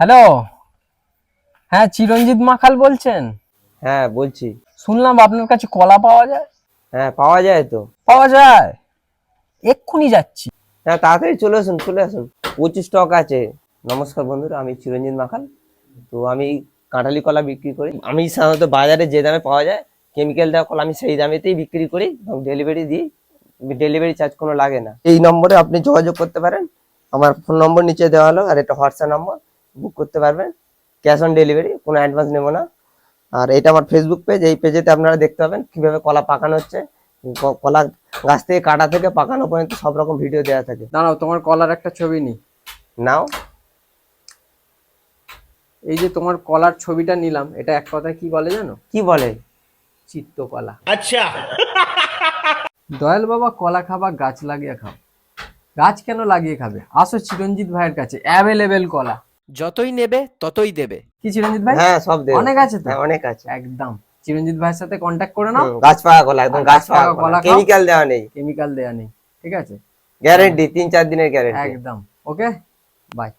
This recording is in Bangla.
হ্যালো, হ্যাঁ চিরঞ্জিত মাখাল বলছেন? হ্যাঁ বলছি। শুনলাম আপনার কাছে কলা পাওয়া যায়। হ্যাঁ পাওয়া যায় তো। পাওয়া যায়, এক্ষুনি যাচ্ছি। হ্যাঁ তাড়াতাড়ি চলে আসুন চলে আসুন, প্রচুর স্টক আছে। নমস্কার বন্ধুরা, আমি চিরঞ্জিত মাখাল। তো আমি কাঁঠালি কলা বিক্রি করি। আমি সাধারণত বাজারে যে দামে পাওয়া যায় কেমিক্যাল দেওয়া কলা আমি সেই দামেতেই বিক্রি করি এবং ডেলিভারি দিই। ডেলিভারি চার্জ কোনো লাগে না। এই নম্বরে আপনি যোগাযোগ করতে পারেন। আমার ফোন নম্বর নিচে দেওয়া হলো, আর এটা হোয়াটসঅ্যাপ নম্বর, বুক করতে পারবেন। ক্যাশ অন ডেলিভারি, কোনো অ্যাডভান্স নেবো না। আর এটা আমার ফেসবুক পেজ, এই পেজেতে আপনারা দেখতে পাবেন কিভাবে কলা পাকানো হচ্ছে। কলা গাছ থেকে কাটা থেকে পাকানো পর্যন্ত সব রকম ভিডিও দেওয়া থাকে। দাঁড়াও, তোমার কলার একটা ছবি নি। নাও। এই যে তোমার কলার ছবিটা নিলাম, এটা এক কথায় কি বলে জানো? কি বলে? চিত্তকলা। আচ্ছা। দয়াল বাবা কলা খাবা গাছ লাগিয়ে খাও। গাছ কেন লাগিয়ে খাবে? আসো চিরঞ্জিত ভাইয়ের কাছে, অ্যাভেলেবেল কলা। যতই নেবে ততই দেবে। কি চিরঞ্জিত ভাই? হ্যাঁ সব দেবে। অনেক আছে তো? হ্যাঁ অনেক আছে। একদম চিরঞ্জিত ভাইয়ের সাথে কন্ট্যাক্ট করে নাও। গাছ পাকা কলা, একদম গাছ পাকা কলা কলা, খাও। কেমিক্যাল দেওয়া নেই, কেমিক্যাল দেয়া নেই, ঠিক আছে? গ্যারেন্টি 3-4 দিনের গ্যারেন্টি। একদম ওকে, বাই।